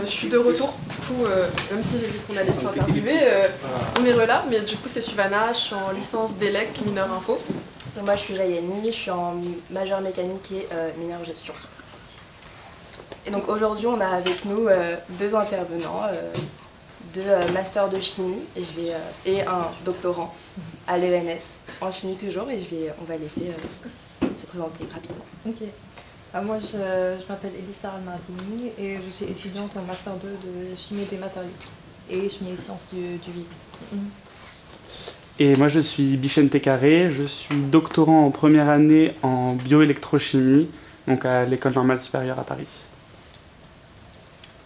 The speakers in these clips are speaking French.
Je suis de retour, du coup, même si j'ai dit qu'on allait pas interviewer, on est là, mais du coup c'est Suvana, je suis en licence d'élec mineur info. Donc moi je suis Jayani, je suis en majeure mécanique et mineur gestion. Et donc aujourd'hui on a avec nous deux intervenants, deux masters de chimie et un doctorant à l'ENS en chimie toujours, et on va laisser se présenter rapidement. Ok. Moi, je m'appelle Elissa Al-Mardini et je suis étudiante en Master 2 de chimie des matériaux et chimie et sciences du vivre. Et moi, je suis Bichente Carré, je suis doctorant en première année en bioélectrochimie, donc à l'École normale supérieure à Paris.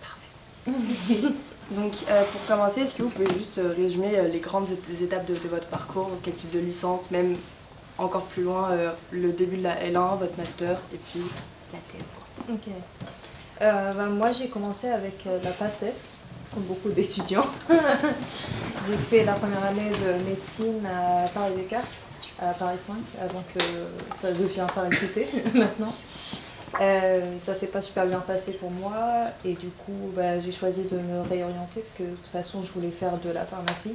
Parfait. Donc pour commencer, est-ce que vous pouvez juste résumer les grandes étapes de votre parcours, quel type de licence, même encore plus loin, le début de la L1, votre master et puis la thèse. Ok. Moi, j'ai commencé avec la PACES, comme beaucoup d'étudiants. J'ai fait la première année de médecine à Paris-Descartes, à Paris 5, avant que ça devienne Paris-Cité maintenant. Ça s'est pas super bien passé pour moi et du coup j'ai choisi de me réorienter parce que de toute façon je voulais faire de la pharmacie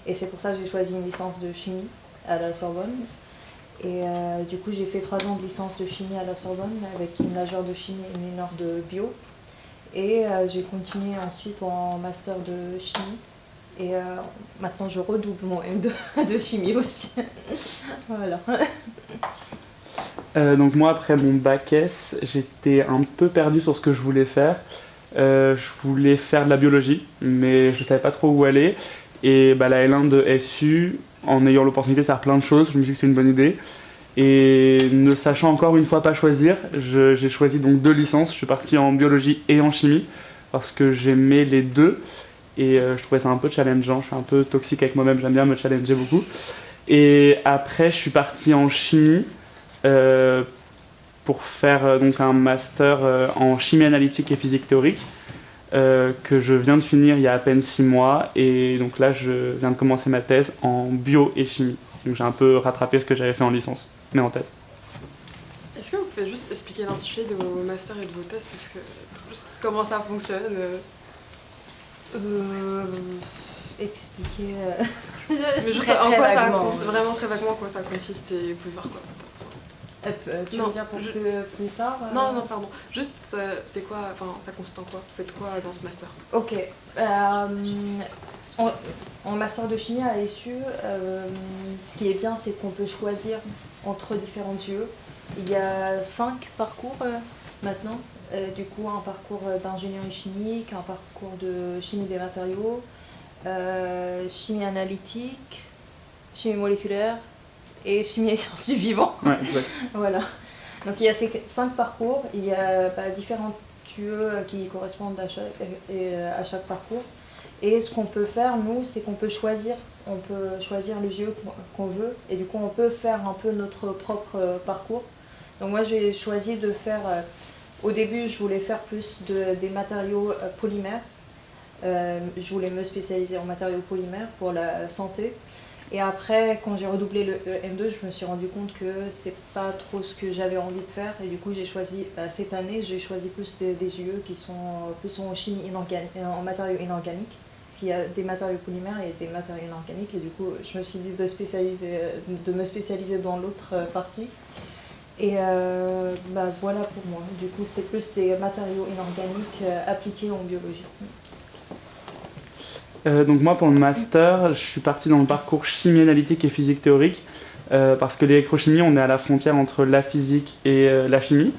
et c'est pour ça que j'ai choisi une licence de chimie à la Sorbonne. Et du coup, j'ai fait 3 ans de licence de chimie à la Sorbonne avec une majeure de chimie et une mineure de bio. Et j'ai continué ensuite en master de chimie. Et maintenant, je redouble mon M2 de chimie aussi. Voilà. Donc moi, après mon bac S, j'étais un peu perdu sur ce que je voulais faire. Je voulais faire de la biologie, mais je ne savais pas trop où aller. Et la L1 de SU, en ayant l'opportunité de faire plein de choses, je me dis que c'est une bonne idée. Et ne sachant encore une fois pas choisir, j'ai choisi donc 2 licences. Je suis parti en biologie et en chimie parce que j'aimais les deux. Et je trouvais ça un peu challengeant, je suis un peu toxique avec moi-même, j'aime bien me challenger beaucoup. Et après, je suis parti en chimie pour faire donc un master en chimie analytique et physique théorique. Que je viens de finir il y a à peine 6 mois et donc là je viens de commencer ma thèse en bio et chimie. Donc j'ai un peu rattrapé ce que j'avais fait en licence, mais en thèse. Est-ce que vous pouvez juste expliquer l'intitulé de vos masters et de vos thèses, parce que juste comment ça fonctionne Expliquer. Mais juste très en quoi ça vaguement, consiste, vraiment très vaguement en quoi ça consiste et vous pouvez voir quoi. Tu veux dire pour plus tard Non, pardon. Juste, c'est quoi, enfin, ça consiste en quoi? Vous faites quoi dans ce master? Ok. En master de chimie à SU, ce qui est bien, c'est qu'on peut choisir entre différents UE. Il y a 5 parcours maintenant. Du coup, un parcours d'ingénierie chimique, un parcours de chimie des matériaux, chimie analytique, chimie moléculaire et chimie et sciences du vivant. Ouais, exact. Voilà. Donc il y a ces 5 parcours, il y a différents UE qui correspondent à chaque parcours. Et ce qu'on peut faire, nous, c'est qu'on peut choisir les UE qu'on veut, et du coup on peut faire un peu notre propre parcours. Donc moi j'ai choisi de faire, au début je voulais faire plus des matériaux polymères. Je voulais me spécialiser en matériaux polymères pour la santé. Et après, quand j'ai redoublé le M2, je me suis rendu compte que c'est pas trop ce que j'avais envie de faire. Et du coup, j'ai choisi, cette année, j'ai choisi plus des UE qui sont plus en chimie inorganique, en matériaux inorganiques. Parce qu'il y a des matériaux polymères et des matériaux inorganiques. Et du coup, je me suis dit de me spécialiser dans l'autre partie. Et voilà pour moi. Du coup, c'est plus des matériaux inorganiques appliqués en biologie. Donc moi pour le master, je suis parti dans le parcours chimie analytique et physique théorique parce que l'électrochimie, on est à la frontière entre la physique et la chimie.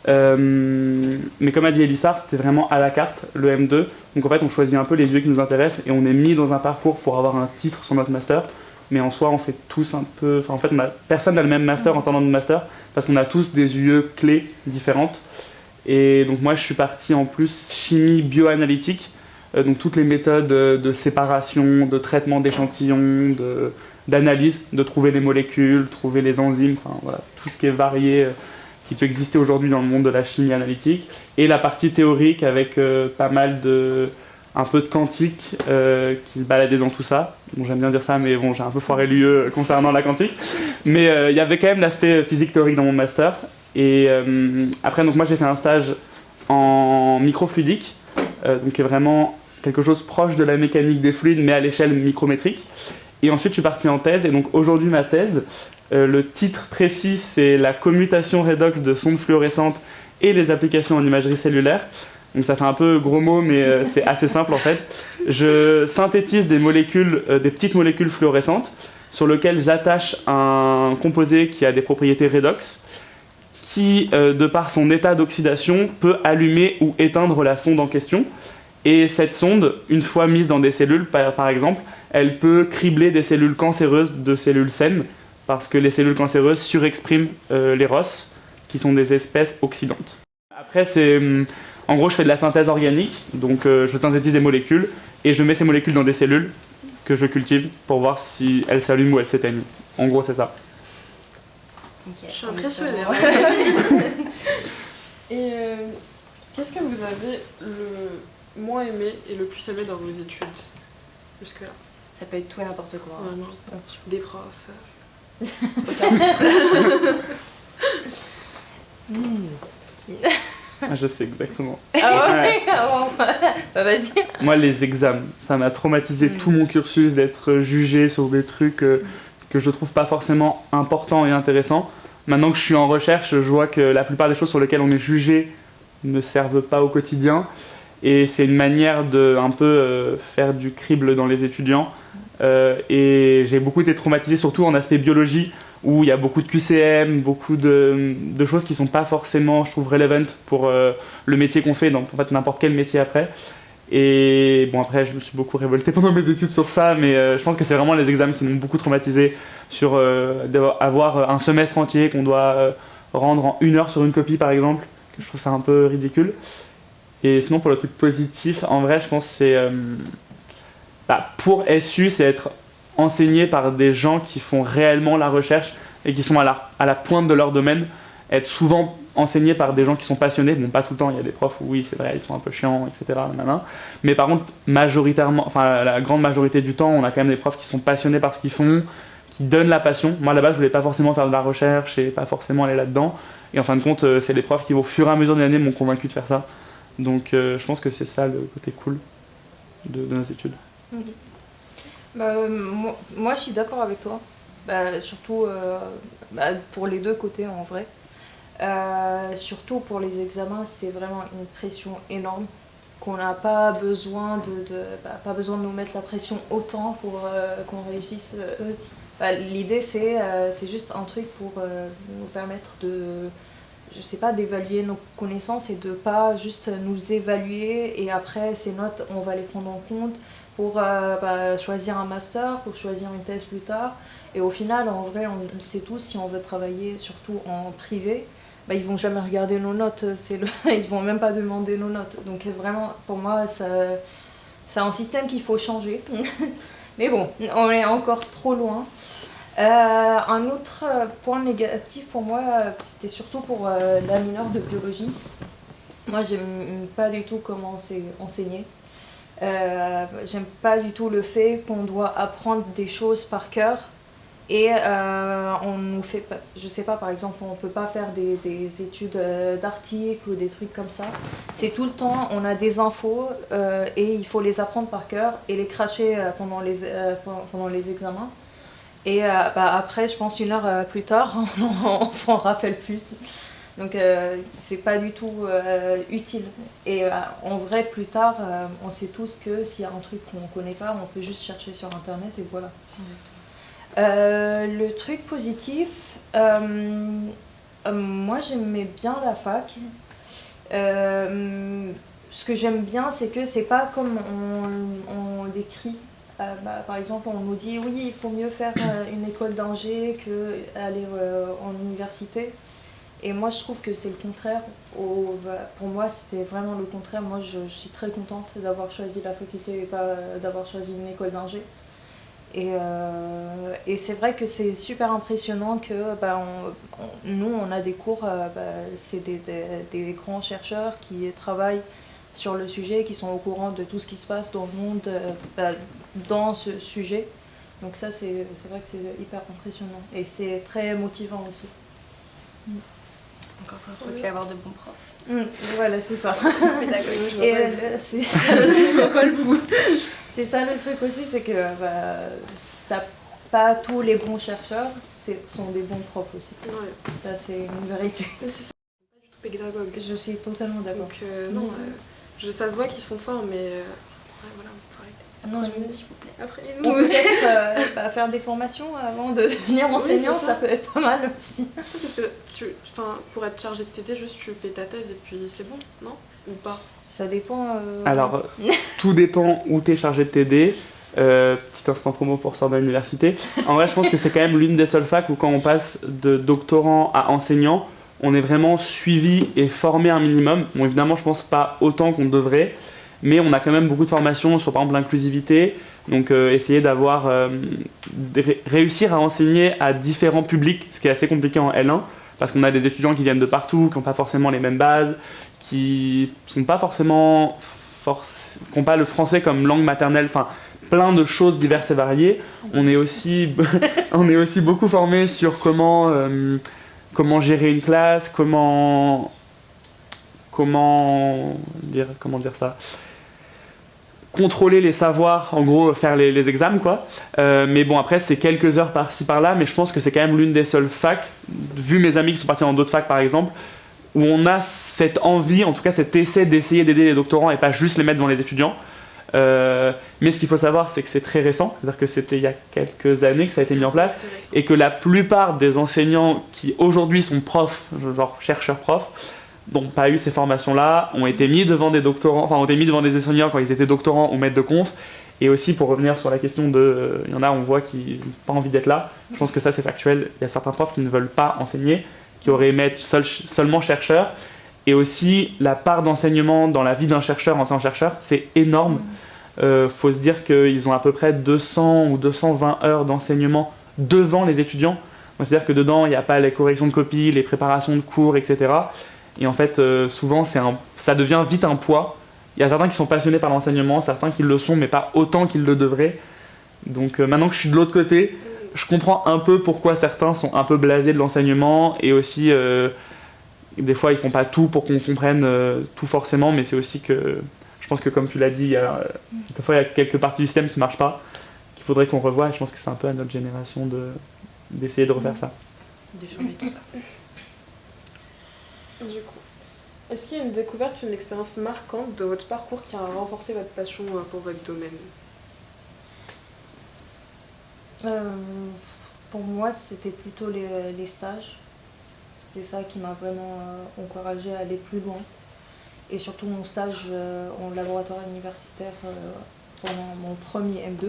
Mais comme a dit Elissa, c'était vraiment à la carte, le M2. Donc en fait, on choisit un peu les UE qui nous intéressent et on est mis dans un parcours pour avoir un titre sur notre master. Mais en soi, on fait tous un peu... Enfin, en fait, personne n'a le même master en termes de master parce qu'on a tous des UE clés différentes. Et donc moi, je suis parti en plus chimie bioanalytique donc toutes les méthodes de séparation, de traitement d'échantillons, d'analyse, de trouver les molécules, trouver les enzymes, enfin voilà, tout ce qui est varié, qui peut exister aujourd'hui dans le monde de la chimie analytique, et la partie théorique avec pas mal un peu de quantique qui se baladait dans tout ça. Bon, j'aime bien dire ça, mais bon, j'ai un peu foiré l'UE concernant la quantique. Mais il y avait quand même l'aspect physique théorique dans mon master. Et après, donc moi j'ai fait un stage en microfluidique, donc qui est vraiment quelque chose proche de la mécanique des fluides, mais à l'échelle micrométrique. Et ensuite, je suis parti en thèse. Et donc aujourd'hui, ma thèse, le titre précis, c'est la commutation redox de sondes fluorescentes et les applications en imagerie cellulaire. Donc ça fait un peu gros mot, mais c'est assez simple en fait. Je synthétise des molécules, des petites molécules fluorescentes sur lesquelles j'attache un composé qui a des propriétés redox, qui, de par son état d'oxydation, peut allumer ou éteindre la sonde en question. Et cette sonde, une fois mise dans des cellules, par exemple, elle peut cribler des cellules cancéreuses de cellules saines, parce que les cellules cancéreuses surexpriment les ROS, qui sont des espèces oxydantes. Après, en gros, je fais de la synthèse organique, donc je synthétise des molécules, et je mets ces molécules dans des cellules que je cultive pour voir si elles s'allument ou elles s'éteignent. En gros, c'est ça. Okay, je suis impressionnée. Et qu'est-ce que vous avez le moins aimé et le plus aimé dans vos études jusque-là? Ça peut être tout et n'importe quoi. Hein. Vraiment, des profs. Ah, je sais exactement. Ah ouais, Ouais. ah bon. Bah vas-y. Moi, les examens, ça m'a traumatisé tout mon cursus d'être jugé sur des trucs que je trouve pas forcément importants et intéressants. Maintenant que je suis en recherche, je vois que la plupart des choses sur lesquelles on est jugé ne servent pas au quotidien. Et c'est une manière de un peu faire du crible dans les étudiants. Et j'ai beaucoup été traumatisé, surtout en aspect biologie, où il y a beaucoup de QCM, beaucoup de choses qui sont pas forcément, je trouve, relevant pour le métier qu'on fait, donc en fait n'importe quel métier après. Et bon, après, je me suis beaucoup révolté pendant mes études sur ça, mais je pense que c'est vraiment les examens qui m'ont beaucoup traumatisé, sur avoir un semestre entier qu'on doit rendre en 1 heure sur une copie, par exemple, que je trouve ça un peu ridicule. Et sinon, pour le truc positif, en vrai, je pense que c'est... pour SU, c'est être enseigné par des gens qui font réellement la recherche et qui sont à la pointe de leur domaine, être souvent enseigné par des gens qui sont passionnés. Bon, pas tout le temps, il y a des profs où oui, c'est vrai, ils sont un peu chiants, etc. Mais par contre, majoritairement, enfin la grande majorité du temps, on a quand même des profs qui sont passionnés par ce qu'ils font, qui donnent la passion. Moi, là-bas, je voulais pas forcément faire de la recherche et pas forcément aller là-dedans. Et en fin de compte, c'est les profs qui, au fur et à mesure des années, m'ont convaincu de faire ça. Donc, je pense que c'est ça le côté cool de nos études. Bah, moi, je suis d'accord avec toi. Surtout pour les deux côtés en vrai. Surtout pour les examens, c'est vraiment une pression énorme qu'on n'a pas besoin pas besoin de nous mettre la pression autant pour qu'on réussisse. L'idée c'est juste un truc pour nous permettre je sais pas, d'évaluer nos connaissances et de pas juste nous évaluer et après ces notes on va les prendre en compte pour choisir un master, pour choisir une thèse plus tard. Et au final, en vrai, on le sait tous, si on veut travailler surtout en privé, ils vont jamais regarder nos notes, ils vont même pas demander nos notes. Donc vraiment, pour moi, c'est un système qu'il faut changer. Mais bon, on est encore trop loin. Un autre point négatif pour moi, c'était surtout pour la mineure de biologie. Moi, j'aime pas du tout comment c'est enseigné. J'aime pas du tout le fait qu'on doit apprendre des choses par cœur et on nous fait pas, je sais pas, par exemple on peut pas faire des études d'articles ou des trucs comme ça. C'est tout le temps on a des infos et il faut les apprendre par cœur et les cracher pendant les examens et après je pense 1 heure plus tard on s'en rappelle plus. Donc c'est pas du tout utile. Et en vrai, plus tard, on sait tous que s'il y a un truc qu'on connaît pas, on peut juste chercher sur internet et voilà. Le truc positif, moi j'aimais bien la fac. Ce que j'aime bien, c'est que c'est pas comme on décrit. Par exemple, on nous dit oui, il faut mieux faire une école d'ingé qu'aller en université. Et moi, je trouve que c'est le contraire. Pour moi, c'était vraiment le contraire. Moi, je suis très contente d'avoir choisi la faculté et pas d'avoir choisi une école d'ingé. Et c'est vrai que c'est super impressionnant que nous, on a des cours, c'est des grands chercheurs qui travaillent sur le sujet, qui sont au courant de tout ce qui se passe dans le monde dans ce sujet. Donc ça, c'est vrai que c'est hyper impressionnant. Et c'est très motivant aussi. Encore faut aussi avoir de bons profs. Voilà, c'est ça. Pédagogique, Et je vois pas le bout. C'est ça le truc aussi, c'est que t'as pas tous les bons chercheurs, sont des bons profs aussi. Ouais. Ça, c'est une vérité. C'est ça. Pas du tout pédagogue. Je suis totalement d'accord. Donc non, ça se voit qu'ils sont forts, mais ouais, voilà, on peut arrêter. Non, s'il vous plaît. Après, ou peut-être faire des formations avant de devenir enseignant, c'est ça ça. peut être pas mal aussi. Parce que pour être chargé de TD, juste tu fais ta thèse et puis c'est bon, non? Ou pas? Ça dépend. Alors, tout dépend où tu es chargé de t'aider. Petit instant promo pour sortir de l'université. En vrai, je pense que c'est quand même l'une des seules facs où quand on passe de doctorant à enseignant, on est vraiment suivi et formé un minimum. Bon, évidemment, je pense pas autant qu'on devrait, mais on a quand même beaucoup de formations sur, par exemple, l'inclusivité. Donc, essayer réussir à enseigner à différents publics, ce qui est assez compliqué en L1, parce qu'on a des étudiants qui viennent de partout, qui n'ont pas forcément les mêmes bases, qui sont pas forcément qui n'ont pas le français comme langue maternelle, enfin plein de choses diverses et variées. On est aussi beaucoup formé sur comment gérer une classe, comment dire ça, contrôler les savoirs, en gros faire les examens quoi. Mais bon, après c'est quelques heures par-ci par-là, mais je pense que c'est quand même l'une des seules facs, vu mes amis qui sont partis dans d'autres facs par exemple, où on a cette envie, en tout cas cet essai d'essayer d'aider les doctorants et pas juste les mettre devant les étudiants. Mais ce qu'il faut savoir, c'est que c'est très récent, c'est-à-dire que c'était il y a quelques années que ça a été mis en place, et que la plupart des enseignants qui aujourd'hui sont profs, genre chercheurs-profs, n'ont pas eu ces formations-là, ont été mis devant des doctorants, enfin ont été mis devant des enseignants quand ils étaient doctorants ou maîtres de conf. Et aussi pour revenir sur la question de, il y en a, on voit qui n'ont pas envie d'être là. Je pense que ça c'est factuel. Il y a certains profs qui ne veulent pas enseigner, qui auraient aimé être seulement chercheurs. Et aussi la part d'enseignement dans la vie d'un chercheur, enseignant-chercheur, c'est énorme. Faut se dire qu'ils ont à peu près 200 ou 220 heures d'enseignement devant les étudiants. C'est-à-dire que dedans, il n'y a pas les corrections de copies, les préparations de cours, etc. Et en fait, souvent, ça devient vite un poids. Il y a certains qui sont passionnés par l'enseignement, certains qui le sont, mais pas autant qu'ils le devraient. Donc maintenant que je suis de l'autre côté, je comprends un peu pourquoi certains sont un peu blasés de l'enseignement. Et aussi, des fois, ils font pas tout pour qu'on comprenne tout forcément, mais c'est aussi que... Je pense que comme tu l'as dit, des fois il y a quelques parties du système qui ne marchent pas, qu'il faudrait qu'on revoie, et je pense que c'est un peu à notre génération d'essayer de refaire ça. De changer tout ça. Du coup, est-ce qu'il y a une découverte, une expérience marquante de votre parcours qui a renforcé votre passion pour votre domaine? Pour moi, c'était plutôt les stages. C'était ça qui m'a vraiment encouragée à aller plus loin. Et surtout mon stage en laboratoire universitaire pendant mon premier M2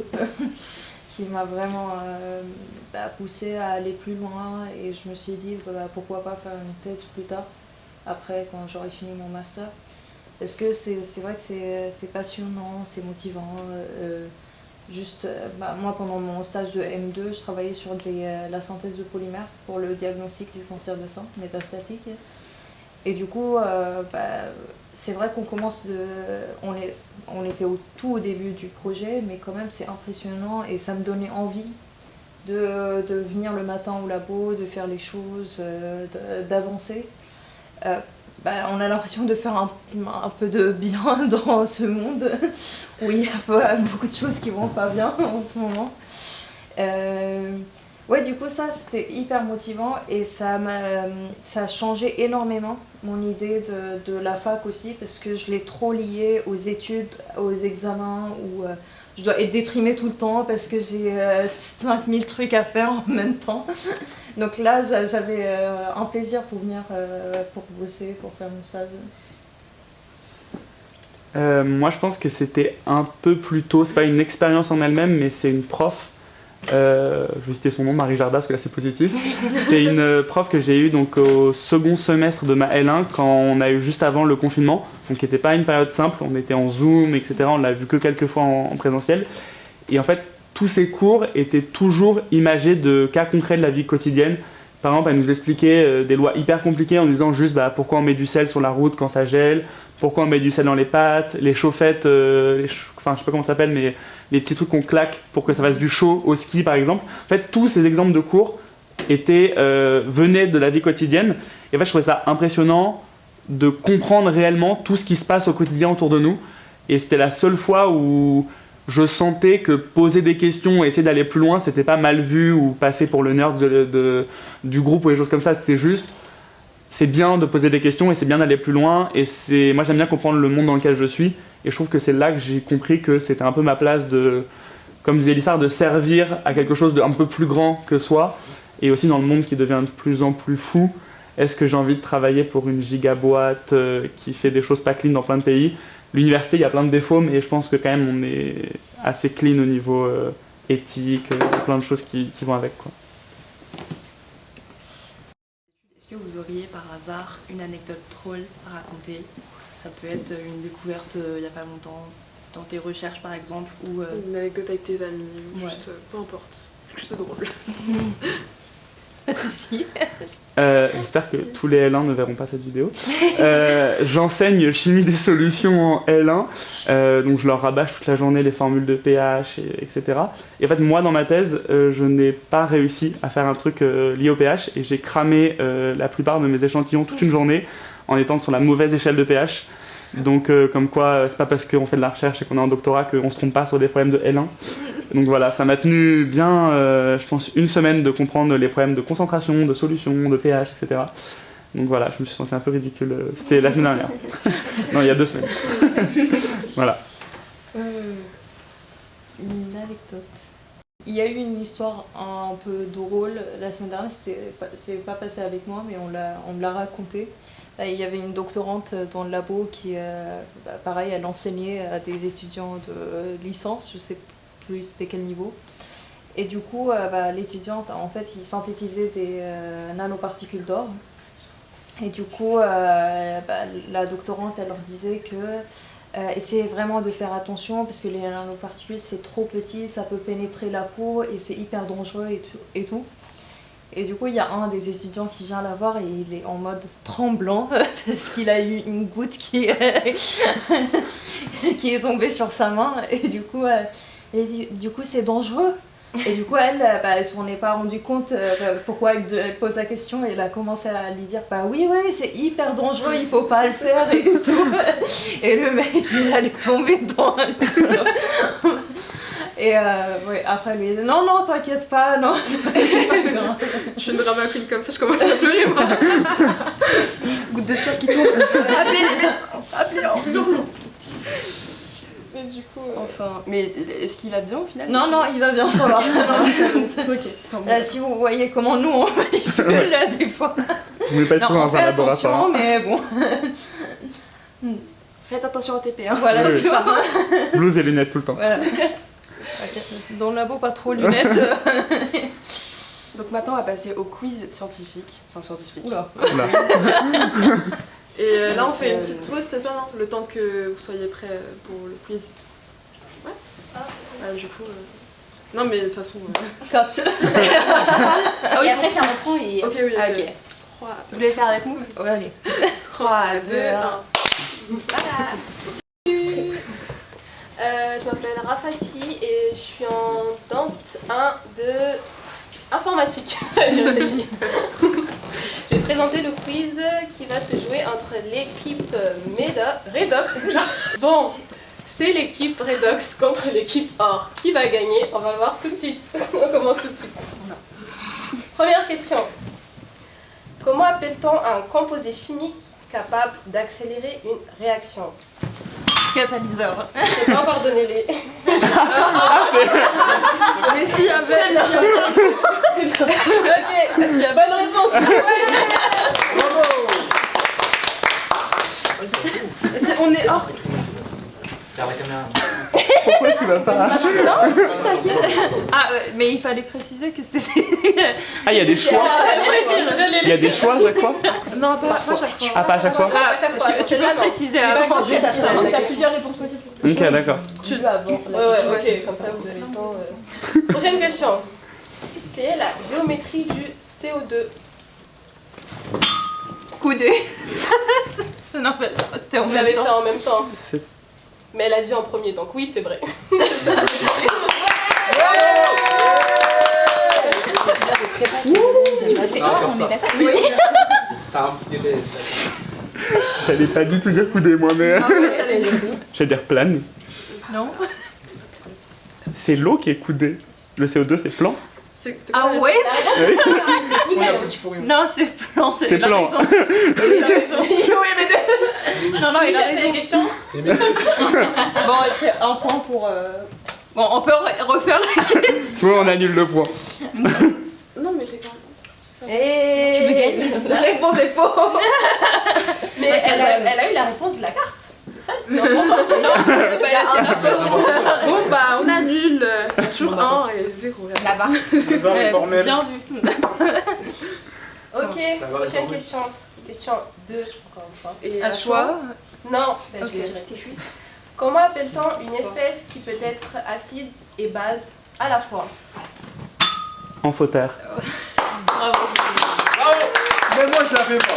qui m'a vraiment poussée à aller plus loin, et je me suis dit pourquoi pas faire une thèse plus tard, après quand j'aurai fini mon master, parce que c'est vrai que c'est passionnant, c'est motivant. Moi pendant mon stage de M2 je travaillais sur la synthèse de polymères pour le diagnostic du cancer de sein métastatique. Et du coup, c'est vrai qu'on on était tout au début du projet, mais quand même c'est impressionnant et ça me donnait envie de venir le matin au labo, de faire les choses, d'avancer. On a l'impression de faire un peu de bien dans ce monde où il y a beaucoup de choses qui vont pas bien en ce moment. Ouais, du coup, ça, c'était hyper motivant et ça a changé énormément mon idée de la fac aussi, parce que je l'ai trop liée aux études, aux examens, où je dois être déprimée tout le temps parce que j'ai 5000 trucs à faire en même temps. Donc là, j'avais un plaisir pour venir pour bosser, pour faire mon stage. Moi, je pense que c'était un peu plus tôt, c'est pas une expérience en elle-même, mais c'est une prof Je vais citer son nom, Marie Jardas, parce que là c'est positif. C'est une prof que j'ai eue donc, au second semestre de ma L1, quand on a eu juste avant le confinement, donc qui n'était pas une période simple, on était en Zoom, etc. On l'a vu que quelques fois en présentiel. Et en fait, tous ces cours étaient toujours imagés de cas concrets de la vie quotidienne. Par exemple, elle nous expliquait des lois hyper compliquées en nous disant juste pourquoi on met du sel sur la route quand ça gèle, pourquoi on met du sel dans les pâtes, les chaufferettes, enfin je sais pas comment ça s'appelle, mais les petits trucs qu'on claque pour que ça fasse du chaud au ski par exemple. En fait, tous ces exemples de cours venaient de la vie quotidienne. Et en fait, je trouvais ça impressionnant de comprendre réellement tout ce qui se passe au quotidien autour de nous. Et c'était la seule fois où je sentais que poser des questions et essayer d'aller plus loin, c'était pas mal vu ou passer pour le nerd du groupe ou des choses comme ça. C'était juste, c'est bien de poser des questions et c'est bien d'aller plus loin. Et moi, j'aime bien comprendre le monde dans lequel je suis. Et je trouve que c'est là que j'ai compris que c'était un peu ma place de, comme disait Lissard, de servir à quelque chose d'un peu plus grand que soi. Et aussi dans le monde qui devient de plus en plus fou, est-ce que j'ai envie de travailler pour une gigaboîte qui fait des choses pas clean dans plein de pays? L'université, il y a plein de défauts, mais je pense que quand même on est assez clean au niveau éthique, plein de choses qui vont avec, quoi. Est-ce que vous auriez par hasard une anecdote drôle à raconter? Ça peut être une découverte il n'y a pas longtemps, dans tes recherches par exemple, ou Une anecdote avec tes amis, ou Ouais. juste, peu importe, juste drôle. Si. J'espère que tous les L1 ne verront pas cette vidéo. J'enseigne chimie des solutions en L1, donc je leur rabâche toute la journée les formules de pH, etc. Et en fait, moi, dans ma thèse, je n'ai pas réussi à faire un truc lié au pH, et j'ai cramé la plupart de mes échantillons toute une journée en étant sur la mauvaise échelle de pH. Donc, comme quoi, c'est pas parce qu'on fait de la recherche et qu'on est en doctorat qu'on se trompe pas sur des problèmes de L1. Donc voilà, ça m'a tenu bien, je pense, une semaine de comprendre les problèmes de concentration, de solution, de pH, etc. Donc voilà, je me suis senti un peu ridicule. C'était la semaine dernière. Non, il y a 2 semaines. Voilà. Une anecdote. Il y a eu une histoire un peu drôle la semaine dernière, c'est pas passé avec moi, mais on me l'a raconté. Il y avait une doctorante dans le labo qui, pareil, elle enseignait à des étudiants de licence, je sais plus c'était quel niveau. Et du coup, l'étudiante, en fait, il synthétisait des nanoparticules d'or. Et du coup, la doctorante, elle leur disait que essayez vraiment de faire attention parce que les nanoparticules, c'est trop petit, ça peut pénétrer la peau et c'est hyper dangereux et tout. Et du coup, il y a un des étudiants qui vient la voir et il est en mode tremblant parce qu'il a eu une goutte qui est tombée sur sa main. Et du coup, elle dit, du coup, c'est dangereux. Et du coup, elle s'en est pas rendu compte pourquoi elle pose la question. Et elle a commencé à lui dire, oui, c'est hyper dangereux, il faut pas le faire et tout. Et le mec, il allait tomber dans le... Et après lui, non, t'inquiète pas, non. Je suis une drama queen comme ça, je commence à pleurer moi. goutte de sueur qui tombe. Appelez les médecins, appelez en urgence. Mais du coup... Enfin, mais est-ce qu'il va bien au final? Non, il va bien, ça va. Ok, tant mieux. Si vous voyez comment nous on manipule des fois. Vous voulez pas être Non, on dans fait un laboratoire. attention, mais bon. Faites attention au TP, hein. Voilà, Oui. c'est ça. Blouse et lunettes tout le temps. Voilà. Dans le labo, pas trop lunettes. Donc maintenant, on va passer au quiz scientifique. Enfin, scientifique. Oula. Là. Et là, on fait une petite pause, c'est ça, non? Le temps que vous soyez prêts pour le quiz. Ouais. Du coup... Non, mais de toute façon... Capte. Ah oui, Et après, ça reprend et... Ok, oui. Ah, ok. 3, Vous voulez faire avec nous? Ouais, allez. 3, 2, 1. Je m'appelle Rafati et je suis en Dante 1 de informatique. J'ai réfléchi. Je vais présenter le quiz qui va se jouer entre l'équipe Redox. Bon, c'est l'équipe Redox contre l'équipe Or. Qui va gagner? On va le voir tout de suite. On commence tout de suite. Première question. Comment appelle-t-on un composé chimique capable d'accélérer une réaction? Catalyseur. Je n'ai pas encore donné les... Mais s'il y avait... Ok, est-ce qu'il y a bonne réponse? On est hors... Vers la caméra. Pourquoi tu vas pas? Ah, mais il fallait préciser que c'était. Ah, il y a des choix. Il y a des choix à chaque fois? Non, pas à chaque fois. Ah, pas à chaque fois? À chaque fois. Tu peux Celle-là, non. préciser Mais par avant. exemple, tu as plusieurs réponses possibles. Ok, d'accord. Tu veux avant. Ouais, ok, comme ça vous avez le temps. Prochaine question. Quelle est la géométrie du CO2? Coudé. Non, mais c'était en Vous même l'avez fait temps. en même temps. C'est- Mais elle a dit en premier, donc oui, c'est vrai. On est d'accord. Oui. T'as un petit délai. J'allais pas du tout dire coudé, moi, mais. J'allais dire plane. Non. C'est l'eau qui est coudée. Le CO2, c'est plan. C'était Ah quoi, ouais? On a foutu pour rien. Non, c'est plan, c'est C'est il a plan. raison. Il a raison. Non, non, il a Qui a fait les raison. questions? Bon, c'est un point pour. Bon, on peut refaire la question. Soit on annule le point. Non, mais t'es quand même. Et Tu veux gagner, La réponse est faux. Mais elle a eu la réponse de la carte. C'est ça? Non, bon, Bon, bah, on annule. Toujours 1 et 0. Là-bas. Bien vu. Ok, prochaine question. Question 2, encore une fois. Et Un choix. Non, ben, je Ok. vais dire TCHU. Comment appelle-t-on une espèce qui peut être acide et base à la fois? Amphotère. Bravo. Mais moi je l'avais pas.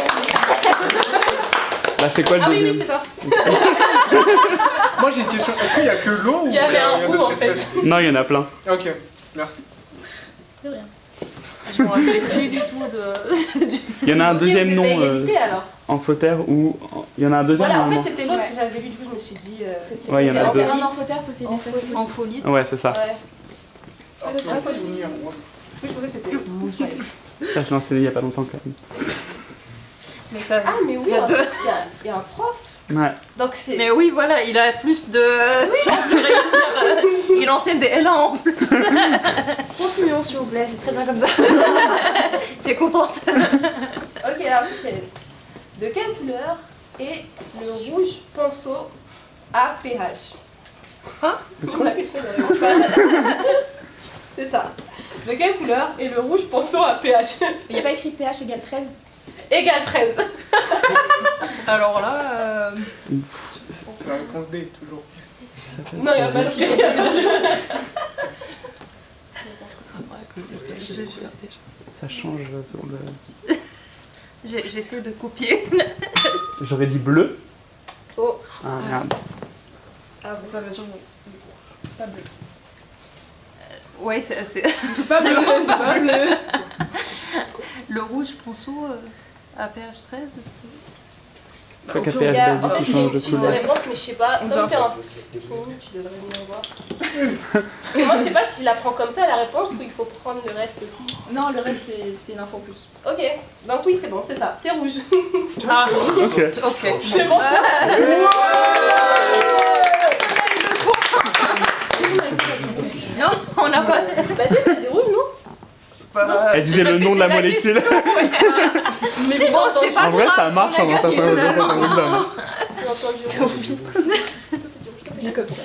Bah, c'est quoi le Ah oui, deuxième? oui, c'est ça. Moi j'ai une question. Est-ce qu'il y a que l'eau ou Il y avait un a ou, d'autres en fait. espèces? Non, il y en a plein. Ok, merci. Je me rappelais plus du tout de. Il y en a un Ok, deuxième vous nom, êtes à égalité, alors. amphotère ou. Il y en a un deuxième Voilà, en normalement. fait, c'était l'autre que j'avais lu, du coup, je me suis dit. Ouais, il y en a c'est deux. un amphotère, soit c'est En folie. Ouais, c'est ça. Ouais. Ah, c'est un peu souvenir, moi. Oui, je pensais que c'était. Ça, je l'ai enseigné il y a pas longtemps quand Mais t'as- Ah, mais oui, il y a en deux. fait, il y a un prof. même. Ouais. Donc, c'est. Mais oui, voilà, il a plus de chances de réussir. Il enseigne des L1 en plus. Continuons s'il vous plaît, c'est très bien comme ça. T'es contente? Ok, alors, tiens. De quelle couleur est le rouge ponceau à pH? Hein? La question ne répond pas. C'est ça. De quelle couleur est le rouge ponceau à pH? Il n'y a pas écrit pH égale 13? Égal 13. Alors là. C'est la réponse D, toujours. Non, il n'y a pas de Ça change sur le. J'essaie de copier. J'aurais dit bleu. Oh. Ah merde. Ah, vous savez, genre. Pas bleu. Ouais, c'est Pas bleu, c'est pas bleu. le rouge ponceau à pH 13. Pas qu'à on peut- pH Il y a, en basique fait, qui il y a change une de suite de couleur. réponses, mais je sais pas. On Comme dirait t'es en fini, tu devrais venir voir. Parce que moi, je sais pas si je la prends comme ça, la réponse, ou il faut prendre le reste aussi. Non, le reste c'est une info en plus. Ok, donc oui, c'est bon, c'est ça. C'est rouge. Ah, Ok. ok. C'est bon, ça. Non, on n'a pas. Bah, c'est pas dit rouge, non? Elle disait le nom de la Répétez molécule. C'est bon, c'est pas En vrai, grave, ça marche on a pendant certains gagné. examens. J'ai entendu rouge. Bien comme ça.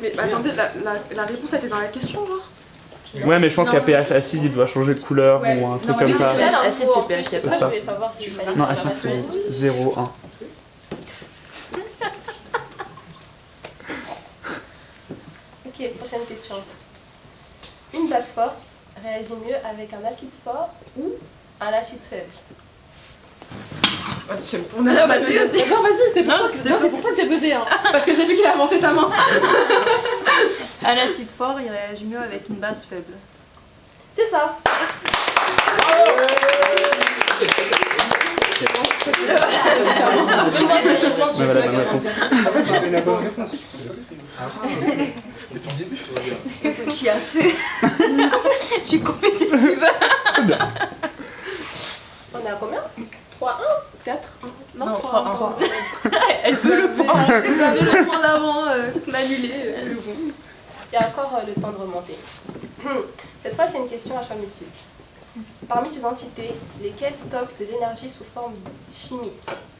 Mais attendez, la réponse était dans la question, genre? Ouais, mais je pense qu'à pH acide, il doit changer de couleur Ouais. ou un truc Non, comme mais ça. C'est ça, Acide, l'info, c'est en plus. pH, C'est pour ça que ça. je voulais savoir si fallait Non, que ça acide, reste. c'est 0,1. Ok, prochaine question. Une base forte réagit mieux avec un acide fort ou un acide faible? On a pas buzzé. Non, vas-y, c'est pour, Non, toi c'est non, c'est pour toi que j'ai buzzé. Hein. Parce que j'ai vu qu'il a avancé sa main. Un acide fort, il réagit mieux avec une base faible. C'est ça. Donne-moi des réponses, je Ouais, voilà, peux bonne réponse. J'ai la bonne réponse. Depuis le début, je te regarde. Je suis assez. Je suis compétitive. On est à combien? 3-1? 4, 1. Non, Non, 3. 3. Elle veut le point. J'avais le point d'avant, l'annulé. Le bon. Il y a encore le temps de remonter. Cette fois, c'est une question à choix multiple. Parmi ces entités, lesquelles stockent de l'énergie sous forme chimique?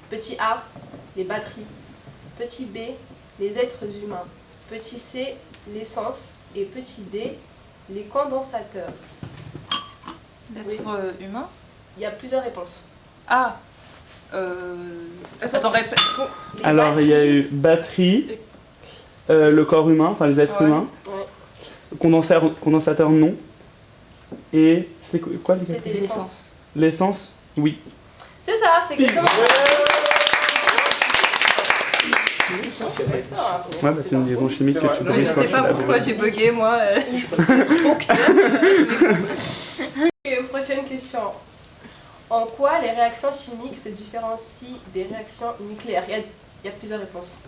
Petit A, les batteries. Petit B, les êtres humains. Petit c, l'essence. Et petit d, les condensateurs. L'être humain. Il y a plusieurs réponses. Ah. Attends, répète. Alors, il y a eu batterie, le corps humain, enfin les êtres Ouais. humains, Ouais. condensateur non, et c'est quoi les C'était l'essence. L'essence, oui. C'est ça, c'est exactement ça. Ouais, bah, c'est une liaison chimique C'est que vrai. tu Non, peux Je sais pas pourquoi j'ai bugué, moi. C'était trop clair. Et prochaine question. En quoi les réactions chimiques se différencient des réactions nucléaires? Il y a plusieurs réponses.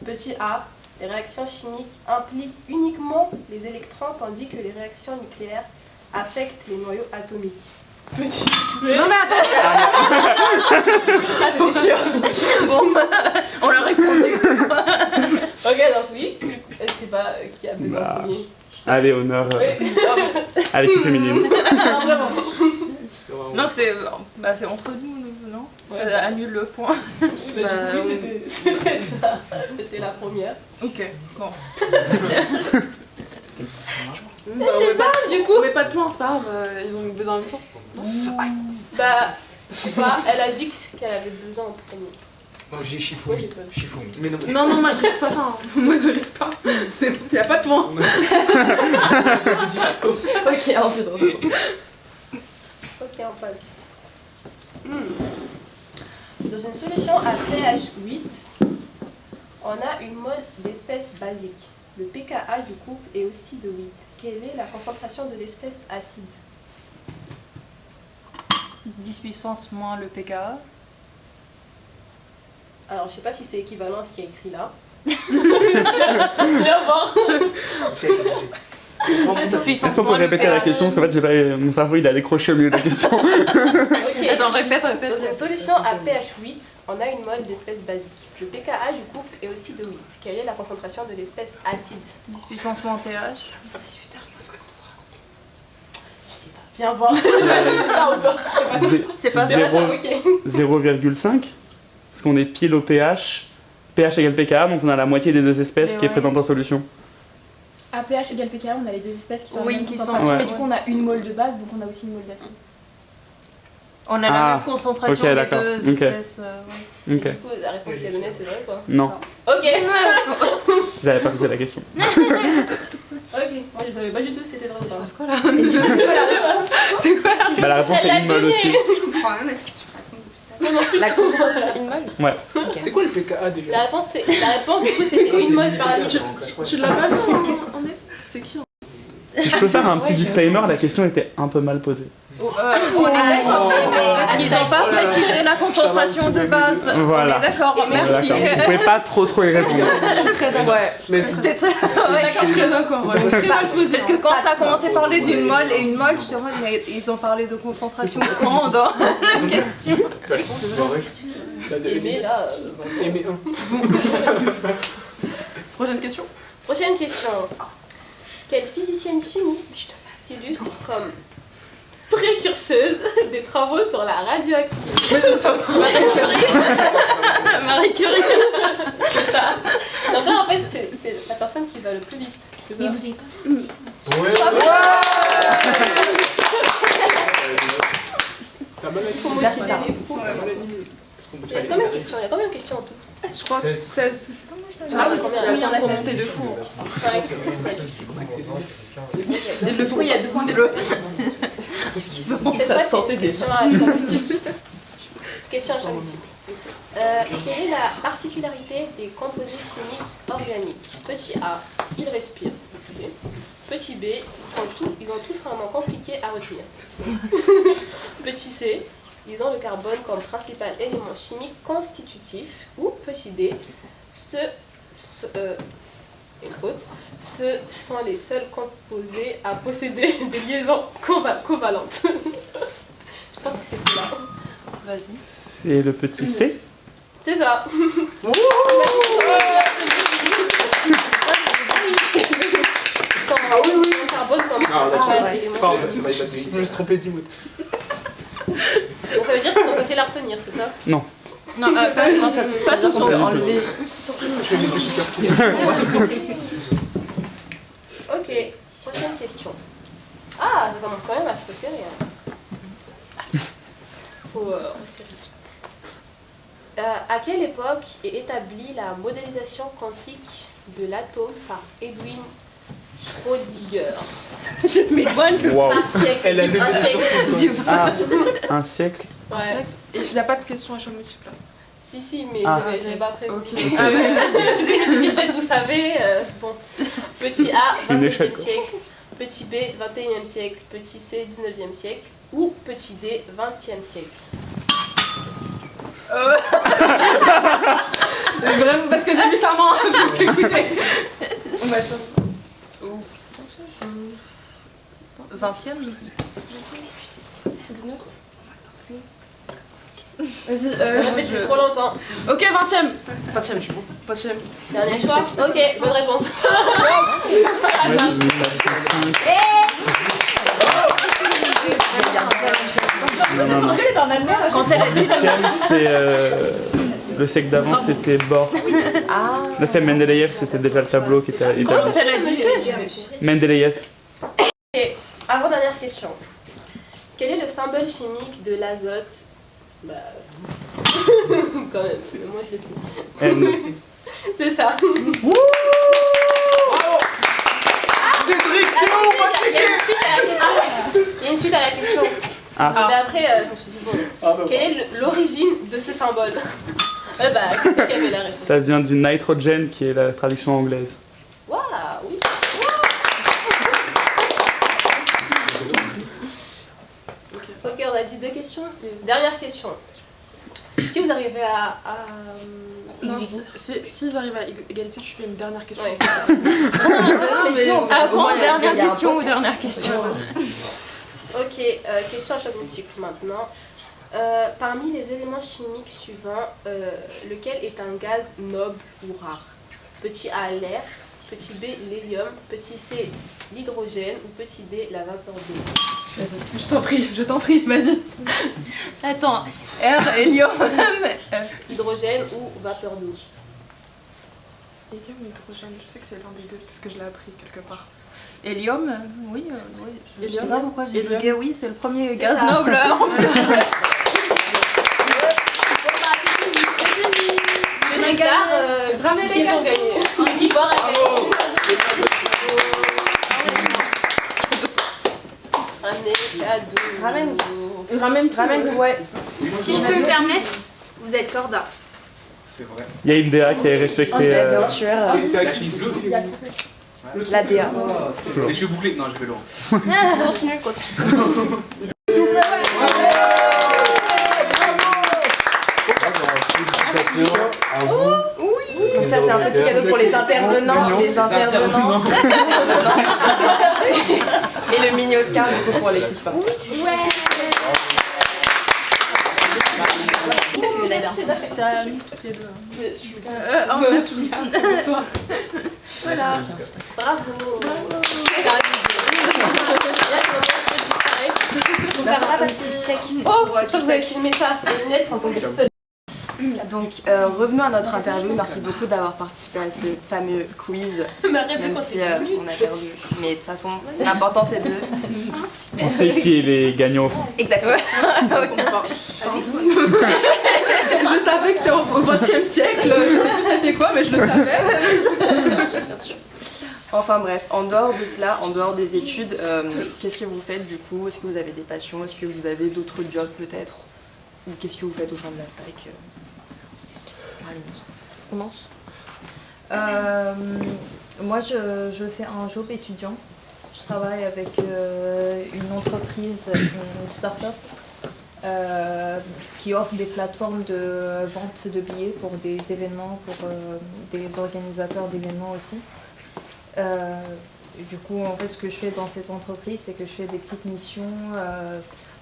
Petit a, les réactions chimiques impliquent uniquement les électrons tandis que les réactions nucléaires affectent les noyaux atomiques. Petit b. Non mais attends. Ah, c'était sûr. Bon, on l'a répondu. Ok, donc oui. Je sais pas qui a besoin Bah. de premier. Allez, honneur Oui. à l'équipe féminine. Non, vraiment. Non, c'est entre nous, non? Ouais. Ça annule le point. Bah, du coup, c'était ça. C'était la première. Ok, bon. Bah, ouais, bah, Du coup, on met pas de points, c'est pas grave, ils ont besoin de temps. bah, je sais pas, elle a dit qu'elle avait besoin en premier. Non, j'ai Moi, Shifumi. j'ai peur. Shifumi. Mais non, Non, non, moi je risque pas ça. Hein. Moi je risque pas. Y a pas de points. Ok, ensuite. Ok, on passe. Dans une solution à pH 8, on a une mode d'espèce basique. Le pKa du couple est aussi de 8. Quelle est la concentration de l'espèce acide? 10 puissance moins le pKa. Alors, je sais pas si c'est équivalent à ce qui est écrit là. Viens voir. Est-ce qu'on peut répéter la question? Parce qu'en fait, j'ai pas eu- mon cerveau il a décroché au milieu de la question. Ok. Attends, répète. Dans une solution à pH 8, on a une mole d'espèce basique. Le pKa du couple est aussi de 8. Quelle est la concentration de l'espèce acide? 10 puissance moins pH. Je sais pas. Viens voir. C'est ça ou pas? C'est pas ça. C'est pas ça, 0,5 ok. 0,5 parce qu'on est pile au pH. pH égale pKa, donc on a la moitié des deux espèces Mais qui est ouais. présente en solution. À pH égale pKa, on a les deux espèces qui sont Oui, en même qui sont- concentration, ouais. mais du coup on a une mole de base, donc on a aussi une mole d'acide. On a la Ah, même concentration ok, des d'accord, deux ok. espèces. Ouais. Ok, Du coup, la réponse qu'elle a donnée, c'est vrai quoi? non, Ok. j'avais pas posé la question. Ok. Moi, je savais pas du tout si c'était vrai ou Il se pas. passe quoi là? C'est quoi là? Bah, la réponse Elle est l'a une molle donné. aussi. La concentration c'est une mole? Ouais. C'est quoi le pKa déjà? La réponse, du coup, c'était une mole par litre. Tu l'as pas vu en est? C'est qui? Si je peux faire un petit disclaimer, la question était un peu mal posée. Parce qu'ils n'ont pas précisé la concentration de base. Voilà. On est d'accord, merci. D'accord. Vous pouvez pas trop y répondre. Je suis très d'accord. Ouais. Mais C'était très- Je suis très d'accord. Ouais. C'est très mal posé. Parce que quand ça a commencé à parler d'une mole et une mole, je suis en mode, mais ils ont parlé de concentration quand dans la question? Aimé, là. Aimé 1. Prochaine question. Prochaine question. Quelle physicienne chimiste s'illustre comme précurseuse des travaux sur la radioactivité? Marie Curie. C'est ça. Donc là, en fait, c'est la personne qui va le plus vite. C'est ça. Mais vous avez pas Ouais. La bonne Il faut activité. motiver les fous. Est-ce qu'on peut Il y a combien de questions? Il y a combien de questions en tout? Je crois que 16. Ah, c'est combien? Il y a un remonté de fou. Cinq. Dites-le fou. Oui, il y a 2 points. Cette fois, c'est une question à choix multiple. Question à choix multiple. Quelle est la particularité des composés chimiques organiques? Petit a, ils respirent. Ok. Petit b, ils ont tous un nom compliqué à retenir. Petit c, ils ont le carbone comme principal élément chimique constitutif. Ou petit d, une faute, ce sont les seuls composés à posséder des liaisons covalentes. Je pense que c'est cela. Vas-y. C'est le petit C. C'est ça. Carbone comme principal élément Pardon, chimique. ça va être battu. Je me suis trompé 10 mots. Donc ça veut dire qu'ils sont faciles à retenir, c'est ça? Non. Non, pas tout son temps. enlever. Je fais mes écouteurs. Ok, prochaine question. Ah, ça commence quand même à se resserrer. Faut rester là. À quelle époque est établie la modélisation quantique de l'atome par Edwin Schrödinger? Je m'éloigne. Waouh. Un siècle. Elle a levé Un la siècle. Ah, un siècle. Ouais. Et il n'y a pas de question à choix multiple. Là. Si, mais Ah. j'avais pas prévu. Ok. Ah ouais, vas-y, je dis peut-être vous savez. Bon. Petit A, Une 20e échelle, quoi. siècle. Petit B, 21e siècle. Petit C, 19e siècle. Ou petit D, 20e siècle. Vraiment, parce que j'ai vu sa main. Donc écoutez. On va ça. 20e. Vas-y, Réfléchis trop longtemps. Ok, 20e. 20e, je suis bon. 20e. Dernier choix. Ok, bonne réponse. Moi, c'est 1905. Non. Quand elle a dit 18e, c'est le siècle d'avant, c'était Bohr. Là, c'est Mendeleïev, c'était déjà le tableau qui était établi. quand elle a dit Mendeleïev. Et avant-dernière question. Quel est le symbole chimique de l'azote? Bah. Quand même, moi je le sais. N. C'est ça. Cédric, Il y a une suite à la question. Ah. Mais après, je me suis dit, bon, quelle est l'origine de ce symbole? Ouais, bah, c'est toi qui avais la réponse. Ça vient du nitrogen, qui est la traduction anglaise. Waouh, oui. Ok, on a dit 2 questions. Dernière question. Si vous arrivez à Non, s'ils arrivent à égalité, tu fais une dernière question. Ouais. Non, mais avant, il y a- dernière il y a un question peu- ou dernière question? Ok, question à choix multiple maintenant. Parmi les éléments chimiques suivants, lequel est un gaz noble ou rare? Petit A, l'air, petit B, l'hélium, petit C, l'hydrogène ou petit D, la vapeur d'eau? Vas-y, je t'en prie, vas-y. Attends, R, hélium. Hydrogène ou vapeur d'eau? Hélium ou hydrogène, je sais que c'est l'un des deux, parce que je l'ai appris quelque part. Hélium, oui, je sais Hélium. pas pourquoi j'ai Hélium. bugué, oui, c'est le premier C'est gaz ça. noble. Je déclare Ramenez les qu'ils ont cartes. gagné. Qui part a gagné. Ramenez les cadeaux. Ramène, ouais. Si je peux me permettre, vous êtes corda. C'est vrai. Il y a une DA qui est respectée. Bien sûr. C'est avec les bleus aussi. La DA. Les cheveux bouclés. Non, je vais le Continue. à vous. Donc ça c'est un petit cadeau pour les intervenants. Et le mini Oscar du coup pour l'équipe. Oh, merci. C'est pour toi. Voilà. Bravo. On fera un petit check. Oh, je crois que vous avez filmé ça. Les lunettes sont tombées toutes seules. Donc revenons à notre interview. Merci beaucoup d'avoir participé à ce fameux quiz. Même si on a perdu. Mais de toute façon, l'important c'est de... On sait qui est les gagnants. Exactement. Je savais que c'était au 20e siècle, je sais plus c'était quoi, mais je le savais. Enfin bref, en dehors de cela, en dehors des études, qu'est-ce que vous faites du coup? Est-ce que vous avez des passions? Est-ce que vous avez d'autres jobs peut-être? Ou qu'est-ce que vous faites au sein de la fac? Je commence. Moi, je fais un job étudiant. Je travaille avec une entreprise, une start-up, qui offre des plateformes de vente de billets pour des événements, pour des organisateurs d'événements aussi. Du coup, en fait, ce que je fais dans cette entreprise, c'est que je fais des petites missions.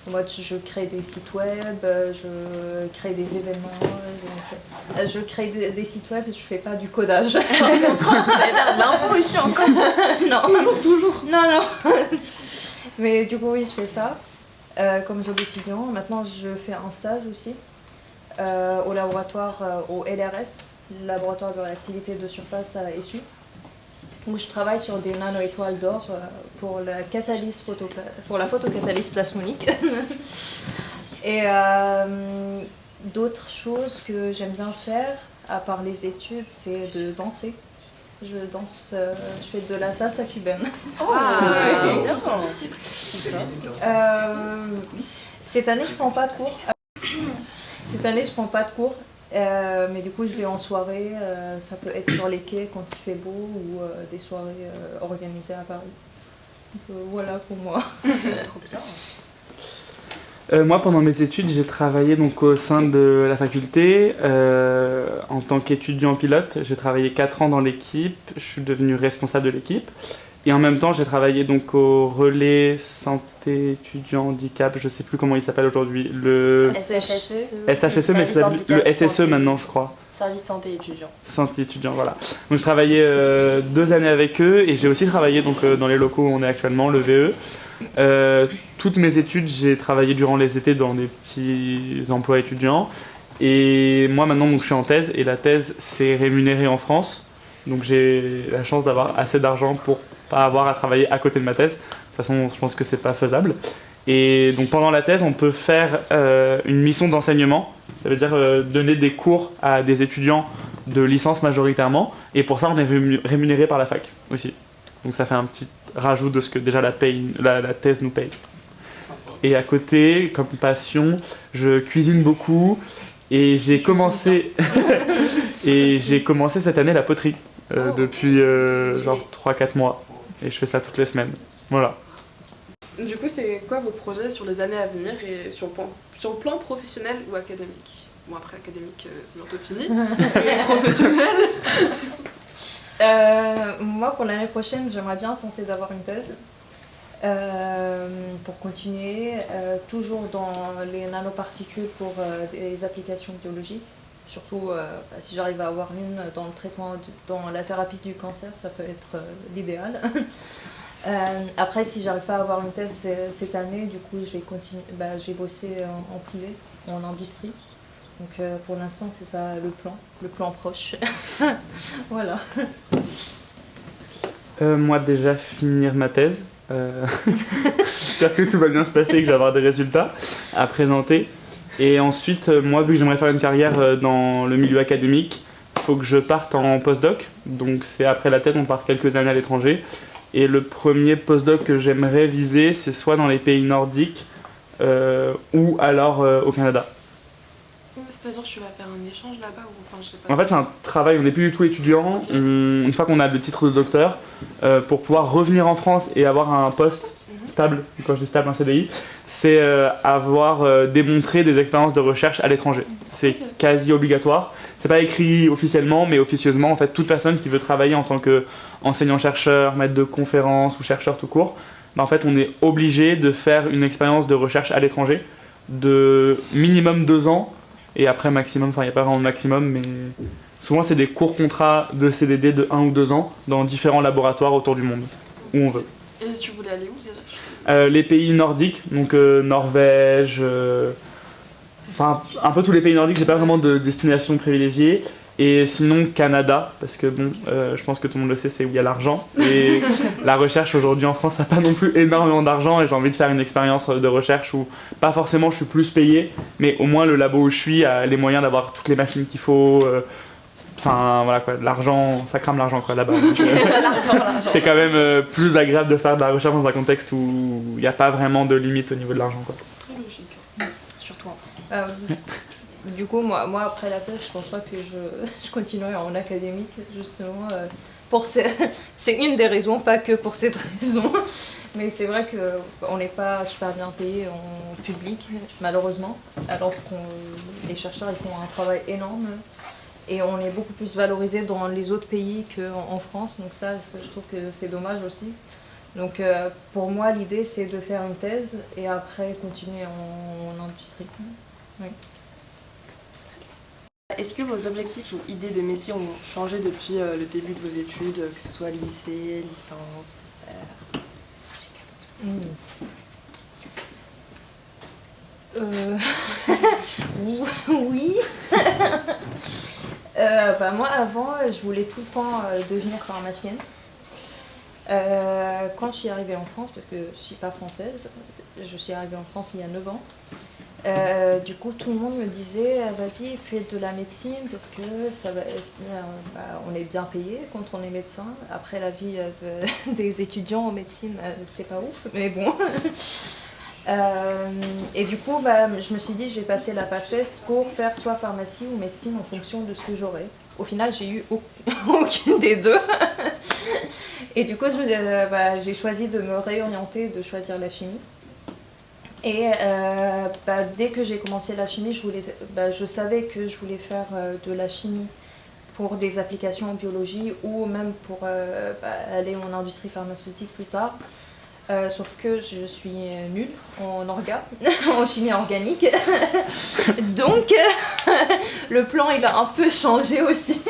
Moi, je crée des sites web, je crée des événements, je crée des sites web, je fais pas du codage. L'info aussi encore. Non. Toujours. Non. Mais du coup, oui, je fais ça comme job étudiant. Maintenant, je fais un stage aussi au laboratoire, au LRS, laboratoire de réactivité de surface à ESSU, où je travaille sur des nanoétoiles d'or pour la photocatalyse plasmonique. Et d'autres choses que j'aime bien faire, à part les études, c'est de danser. Je danse, je fais de la salsa cubaine. bien. Cette année, je prends pas de cours. Mais du coup, je vais en soirée. Ça peut être sur les quais quand il fait beau ou des soirées organisées à Paris. Donc, voilà pour moi. Trop bien. Moi, pendant mes études, j'ai travaillé donc au sein de la faculté en tant qu'étudiant pilote. J'ai travaillé 4 ans dans l'équipe, je suis devenu responsable de l'équipe. Et en même temps, j'ai travaillé donc au relais santé étudiant handicap, je sais plus comment il s'appelle aujourd'hui, le SHSE. SHSE, mais ça s'appelle le SSE maintenant, je crois. Service santé étudiant. Santé étudiant, voilà. Donc je travaillais 2 années avec eux et j'ai aussi travaillé donc, dans les locaux où on est actuellement, le VE. Toutes mes études, j'ai travaillé durant les étés dans des petits emplois étudiants. Et moi maintenant, donc, je suis en thèse et la thèse, c'est rémunéré en France. Donc j'ai la chance d'avoir assez d'argent pour pas avoir à travailler à côté de ma thèse. De toute façon, je pense que c'est pas faisable. Et donc pendant la thèse, on peut faire une mission d'enseignement. Ça veut dire donner des cours à des étudiants de licence majoritairement. Et pour ça, on est rémunéré par la fac aussi. Donc ça fait un petit rajout de ce que déjà la thèse nous paye. Et à côté, comme passion, je cuisine beaucoup. Et j'ai commencé cette année la poterie depuis genre 3-4 mois. Et je fais ça toutes les semaines. Voilà. Du coup, c'est quoi vos projets sur les années à venir et sur le plan professionnel ou académique? Bon, après, académique, c'est bientôt fini, mais professionnel. Moi, pour l'année prochaine, j'aimerais bien tenter d'avoir une thèse pour continuer, toujours dans les nanoparticules pour des applications biologiques. Surtout si j'arrive à avoir une dans le traitement, dans la thérapie du cancer, ça peut être l'idéal. Après, si j'arrive pas à avoir une thèse cette année, du coup, je vais bosser en privé, en industrie. Donc pour l'instant, c'est ça le plan proche. Voilà. Moi, déjà finir ma thèse. J'espère que tout va bien se passer et que je vais avoir des résultats à présenter. Et ensuite, moi, vu que j'aimerais faire une carrière dans le milieu académique, il faut que je parte en postdoc. Donc c'est après la thèse, on part quelques années à l'étranger. Et le premier postdoc que j'aimerais viser, c'est soit dans les pays nordiques ou alors au Canada. C'est-à-dire que tu vas faire un échange là-bas ou enfin je sais pas. En fait, c'est un travail, on n'est plus du tout étudiant. Une fois qu'on a le titre de docteur, pour pouvoir revenir en France et avoir un poste stable, quand je dis stable, un CDI, c'est avoir démontré des expériences de recherche à l'étranger. C'est quasi obligatoire. C'est pas écrit officiellement, mais officieusement, en fait, toute personne qui veut travailler en tant qu'enseignant-chercheur, maître de conférence ou chercheur tout court, en fait, on est obligé de faire une expérience de recherche à l'étranger de minimum 2 ans. Et après maximum, enfin il n'y a pas vraiment de maximum, mais souvent c'est des courts contrats de CDD de 1 ou 2 ans dans différents laboratoires autour du monde, où on veut. Et tu voulais aller où déjà? Les pays nordiques, donc Norvège, enfin un peu tous les pays nordiques, j'ai pas vraiment de destination privilégiée. Et sinon Canada, parce que bon, je pense que tout le monde le sait, c'est où il y a l'argent. Et la recherche aujourd'hui en France n'a pas non plus énormément d'argent et j'ai envie de faire une expérience de recherche où pas forcément je suis plus payé, mais au moins le labo où je suis a les moyens d'avoir toutes les machines qu'il faut. Enfin voilà quoi, l'argent, ça crame l'argent quoi là-bas. C'est quand même plus agréable de faire de la recherche dans un contexte où il n'y a pas vraiment de limite au niveau de l'argent quoi. Très logique. Surtout en France. Du coup, moi après la thèse, je pense pas que je continuerai en académique, justement. C'est une des raisons, pas que pour cette raison. Mais c'est vrai qu'on n'est pas super bien payé en public, malheureusement. Alors que les chercheurs ils font un travail énorme. Et on est beaucoup plus valorisé dans les autres pays qu'en France. Donc ça, je trouve que c'est dommage aussi. Donc pour moi, l'idée, c'est de faire une thèse et après continuer en industrie. Oui. Est-ce que vos objectifs ou idées de métier ont changé depuis le début de vos études, que ce soit lycée, licence Oui. Moi, avant, je voulais tout le temps devenir pharmacienne. Quand je suis arrivée en France, parce que je ne suis pas française, je suis arrivée en France il y a 9 ans, du coup tout le monde me disait vas-y fais de la médecine parce que ça va être, on est bien payé quand on est médecin. Après la vie des étudiants en médecine c'est pas ouf, mais bon. Et du coup je me suis dit je vais passer la PACES pour faire soit pharmacie ou médecine en fonction de ce que j'aurai. Au final j'ai eu aucune des deux. Et du coup j'ai choisi de me réorienter, de choisir la chimie. Et dès que j'ai commencé la chimie, je savais que je voulais faire de la chimie pour des applications en biologie ou même pour aller en industrie pharmaceutique plus tard. Sauf que je suis nulle en en chimie organique. Donc le plan il a un peu changé aussi.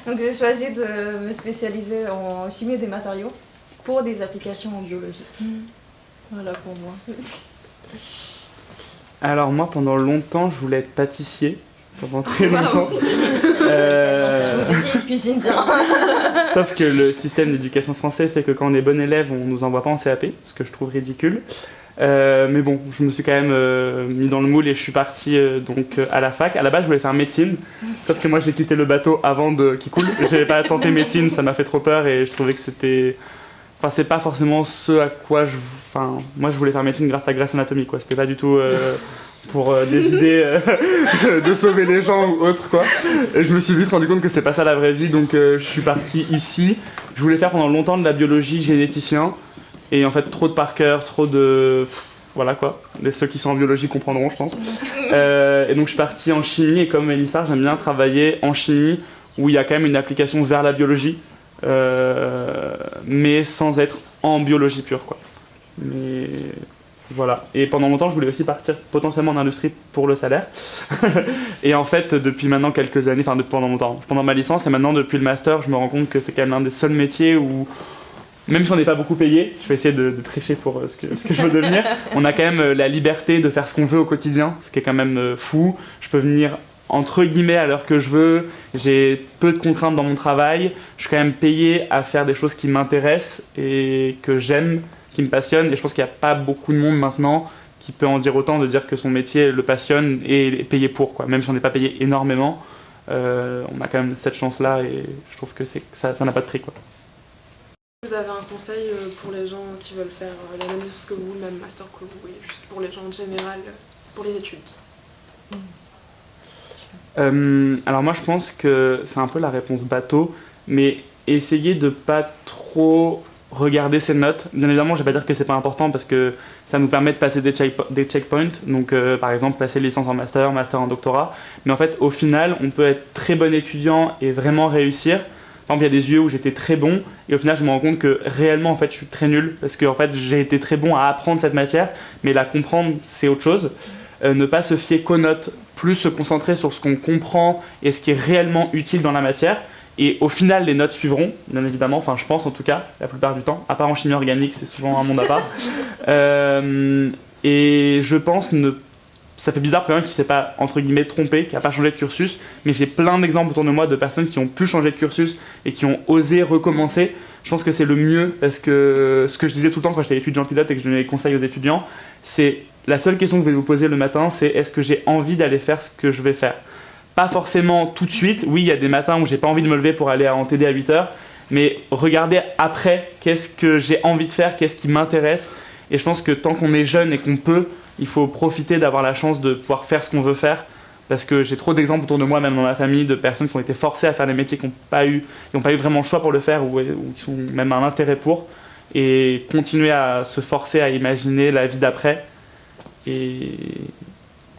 Donc j'ai choisi de me spécialiser en chimie des matériaux pour des applications en biologie. Voilà pour moi. Alors moi, pendant longtemps, je voulais être pâtissier. Pendant très longtemps. Je vous ai dit, il cuisine bien. Sauf que le système d'éducation français fait que quand on est bon élève, on nous envoie pas en CAP, ce que je trouve ridicule. Mais bon, je me suis quand même mis dans le moule et je suis parti à la fac. À la base, je voulais faire médecine, sauf que moi j'ai quitté le bateau avant qu'il coule. J'avais pas tenté médecine, ça m'a fait trop peur et je trouvais que c'était... Enfin, c'est pas forcément ce à quoi moi je voulais faire médecine grâce à Grey's Anatomy, quoi. C'était pas du tout pour des idées de sauver les gens ou autre, quoi. Et je me suis vite rendu compte que c'est pas ça la vraie vie, donc je suis parti ici. Je voulais faire pendant longtemps de la biologie, généticien. Et en fait, trop de par cœur, trop de... Voilà quoi. Ceux qui sont en biologie comprendront, je pense. Et donc je suis parti en chimie, et comme Mélissa, j'aime bien travailler en chimie, où il y a quand même une application vers la biologie, mais sans être en biologie pure, quoi. Mais voilà. Et pendant longtemps, je voulais aussi partir potentiellement en industrie pour le salaire. Et en fait, depuis maintenant quelques années, enfin pendant longtemps, pendant ma licence et maintenant depuis le master, je me rends compte que c'est quand même l'un des seuls métiers où, même si on n'est pas beaucoup payé, je vais essayer de prêcher pour ce que je veux devenir, on a quand même la liberté de faire ce qu'on veut au quotidien, ce qui est quand même fou. Je peux venir entre guillemets à l'heure que je veux, j'ai peu de contraintes dans mon travail, je suis quand même payé à faire des choses qui m'intéressent et que j'aime, qui me passionnent, et je pense qu'il n'y a pas beaucoup de monde maintenant qui peut en dire autant, de dire que son métier le passionne et est payé pour, quoi. Même si on n'est pas payé énormément, on a quand même cette chance-là et je trouve que ça n'a pas de prix, quoi. Vous avez un conseil pour les gens qui veulent faire la même chose que vous, le même master que vous, et juste pour les gens en général, pour les études? Alors moi je pense que c'est un peu la réponse bateau, mais essayer de pas trop regarder ses notes. Bien évidemment, je vais pas dire que c'est pas important parce que ça nous permet de passer des checkpoints, donc par exemple passer licence en master, master en doctorat, mais en fait au final on peut être très bon étudiant et vraiment réussir. Par exemple, il y a des UE où j'étais très bon et au final je me rends compte que réellement en fait je suis très nul parce que en fait j'ai été très bon à apprendre cette matière, mais la comprendre c'est autre chose. Ne pas se fier qu'aux notes, plus se concentrer sur ce qu'on comprend et ce qui est réellement utile dans la matière. Et au final, les notes suivront, bien évidemment, enfin je pense en tout cas, la plupart du temps, à part en chimie organique, c'est souvent un monde à part. Et je pense, ça fait bizarre pour quelqu'un qui ne s'est pas, entre guillemets, trompé, qui n'a pas changé de cursus, mais j'ai plein d'exemples autour de moi de personnes qui ont pu changer de cursus et qui ont osé recommencer. Je pense que c'est le mieux, parce que ce que je disais tout le temps quand j'étais étudiant pilote et que je donnais des conseils aux étudiants, c'est la seule question que vous devez vous poser le matin, c'est est-ce que j'ai envie d'aller faire ce que je vais faire? Pas forcément tout de suite, oui il y a des matins où j'ai pas envie de me lever pour aller en TD à 8h, mais regardez après qu'est-ce que j'ai envie de faire, qu'est-ce qui m'intéresse, et je pense que tant qu'on est jeune et qu'on peut, il faut profiter d'avoir la chance de pouvoir faire ce qu'on veut faire, parce que j'ai trop d'exemples autour de moi, même dans ma famille, de personnes qui ont été forcées à faire des métiers qui n'ont pas eu vraiment le choix pour le faire, ou qui sont même un intérêt pour, et continuer à se forcer à imaginer la vie d'après, et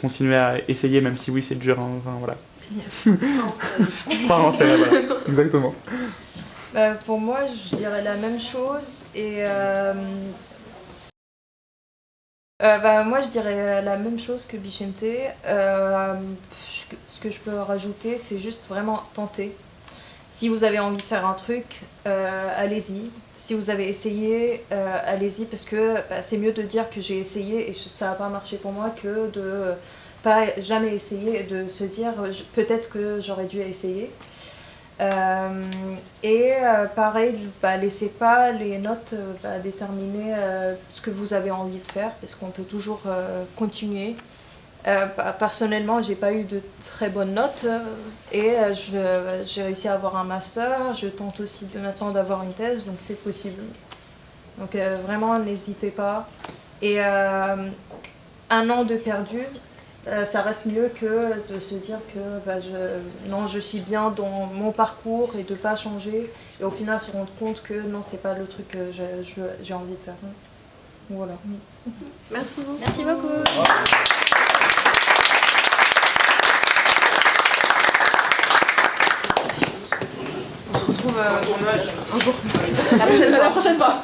continuer à essayer, même si oui c'est dur, hein, enfin, voilà. Parents, c'est voilà, exactement. Pour moi, je dirais la même chose et moi je dirais la même chose que Bichente. Ce que je peux rajouter, c'est juste vraiment tenter. Si vous avez envie de faire un truc, allez-y. Si vous avez essayé, allez-y, parce que c'est mieux de dire que j'ai essayé et ça n'a pas marché pour moi que de pas jamais essayé, de se dire peut-être que j'aurais dû essayer. Pareil, laissez pas les notes déterminer ce que vous avez envie de faire, parce qu'on peut toujours continuer. Personnellement, j'ai pas eu de très bonnes notes et j'ai réussi à avoir un master. Je tente aussi maintenant d'avoir une thèse, donc c'est possible. Donc vraiment, n'hésitez pas. Et 1 an de perdu, ça reste mieux que de se dire que je suis bien dans mon parcours et de pas changer. Et au final, se rendre compte que non, c'est pas le truc que j'ai envie de faire. Voilà. Merci beaucoup. Merci beaucoup. On se retrouve un jour. La prochaine fois.